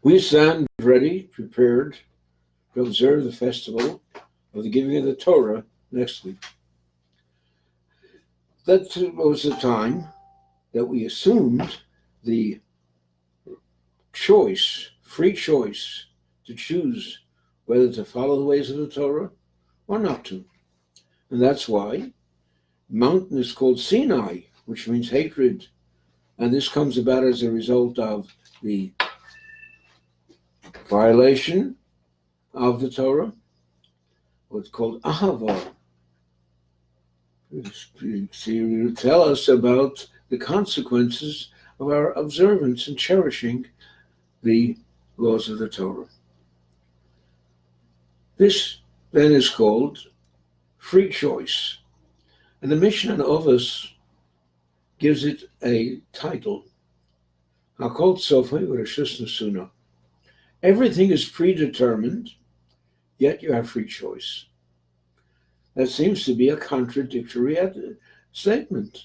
We stand ready, prepared to observe the festival of the giving of the Torah next week. That was the time that we assumed the free choice, to choose whether to follow the ways of the Torah or not to. And that's why the mountain is called Sinai, which means hatred. And this comes about as a result of the violation of the Torah, what's called Ahava. To tell us about the consequences of our observance and cherishing the laws of the Torah. This then is called free choice. And the Mishnah of us gives it a title, Hakol Tzofei Reshus Nesuna. Everything is predetermined, yet you have free choice. That seems to be a contradictory statement.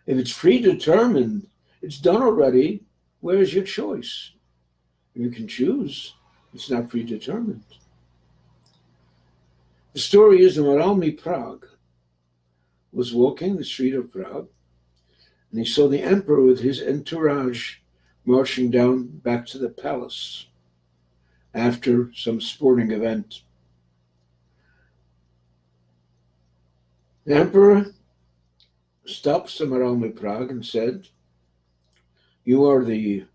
If it's predetermined, it's done already, where's your choice? If you can choose, it's not predetermined. The story is that Maral Prague was walking the street of Prague, and he saw the emperor with his entourage marching down back to the palace after some sporting event. The emperor stopped Maral Prague and said, "You are the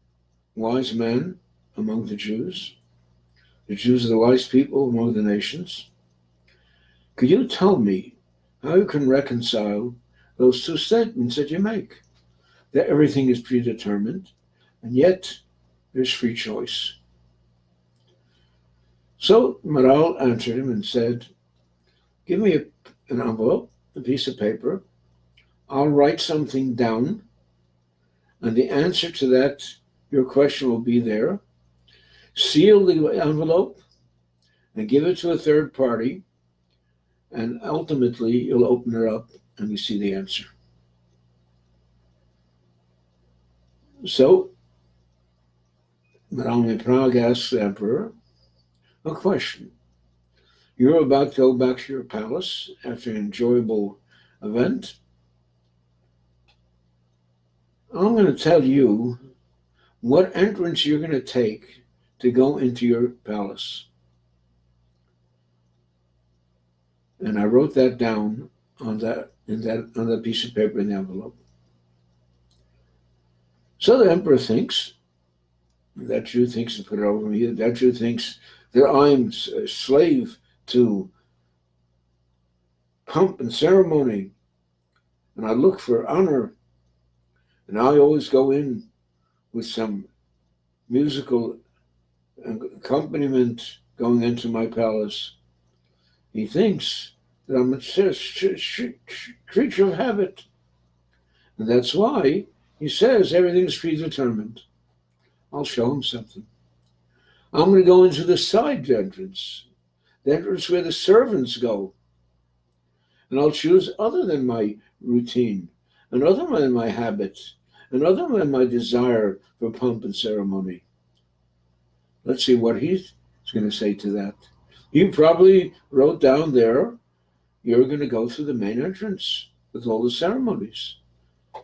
wise man among the Jews. The Jews are the wise people among the nations. Could you tell me how you can reconcile those two statements that you make, that everything is predetermined, and yet there's free choice?" So Maral answered him and said, "Give me an envelope, a piece of paper. I'll write something down, and the answer to that, your question, will be there. Seal the envelope and give it to a third party, and ultimately you'll open it up and you see the answer." So Maral Prague asks the emperor a question. You're about to go back to your palace after an enjoyable event. I'm going to tell you what entrance you're going to take to go into your palace. And I wrote that down on that piece of paper in the envelope. So the emperor thinks, that Jew thinks to put it over me, that Jew thinks that I'm a slave to pomp and ceremony, and I look for honor, and I always go in with some musical accompaniment going into my palace. He thinks that I'm a creature of habit, and that's why he says everything's predetermined. I'll show him something. I'm going to go into the side entrance, the entrance where the servants go. And I'll choose other than my routine, and other than my habits, and other than my desire for pomp and ceremony. Let's see what he's going to say to that. He probably wrote down there, you're going to go through the main entrance with all the ceremonies.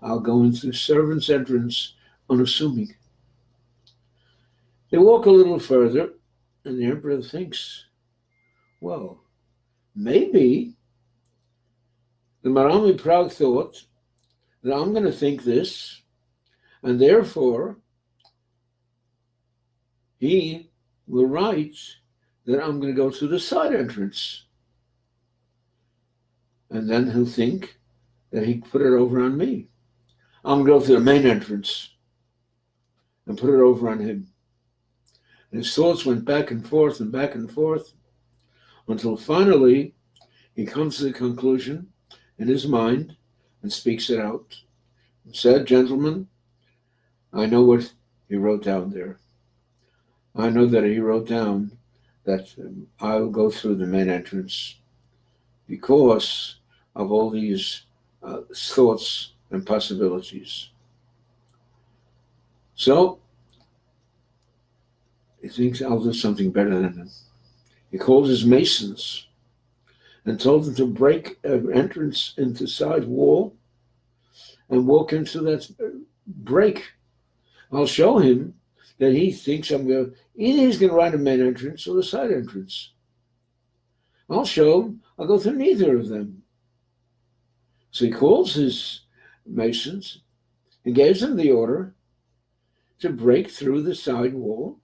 I'll go into the servant's entrance unassuming. They walk a little further, and the emperor thinks, well, maybe the Maral Prague thought that I'm going to think this, and therefore he will write that I'm going to go through the side entrance. And then he'll think that he put it over on me. I'm going to go through the main entrance and put it over on him. And his thoughts went back and forth until finally he comes to the conclusion in his mind and speaks it out. He said, "Gentlemen, I know what he wrote down there. I know that he wrote down that I will go through the main entrance because of all these thoughts and possibilities." So he thinks I'll do something better than him. He called his masons and told them to break an entrance into side wall and walk into that break. I'll show him that he thinks either he's going to run the main entrance or the side entrance. I'll show him I'll go through neither of them. So he calls his masons and gives them the order to break through the side wall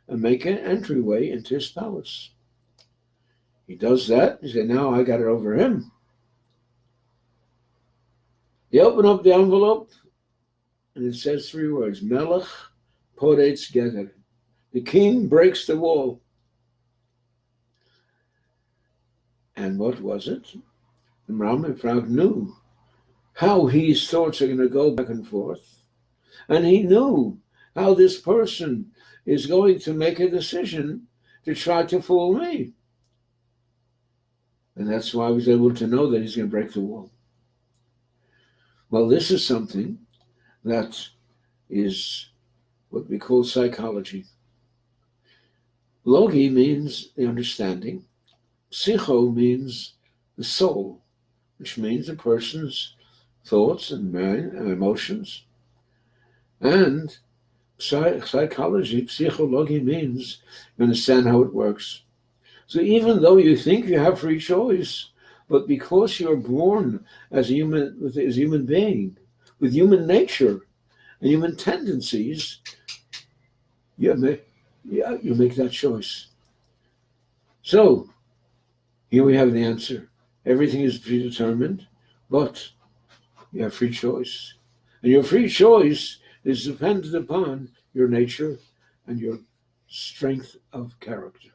and make an entryway into his palace. He does that. He said, now I got it over him. He opened up the envelope and it says 3 words, Melech Poretz Geter. The king breaks the wall. And what was it? The Rabbi Pinchas knew how his thoughts are going to go back and forth. And he knew how this person is going to make a decision to try to fool me. And that's why I was able to know that he's going to break the wall. Well, this is something that is what we call psychology. Logi means the understanding. Psycho means the soul, which means a person's thoughts and mind and emotions. And psychology, psychology means you understand how it works. So even though you think you have free choice, but because you're born as a human being, with human nature and human tendencies, you make that choice. So here we have the answer. Everything is predetermined, but you have free choice. And your free choice is dependent upon your nature and your strength of character.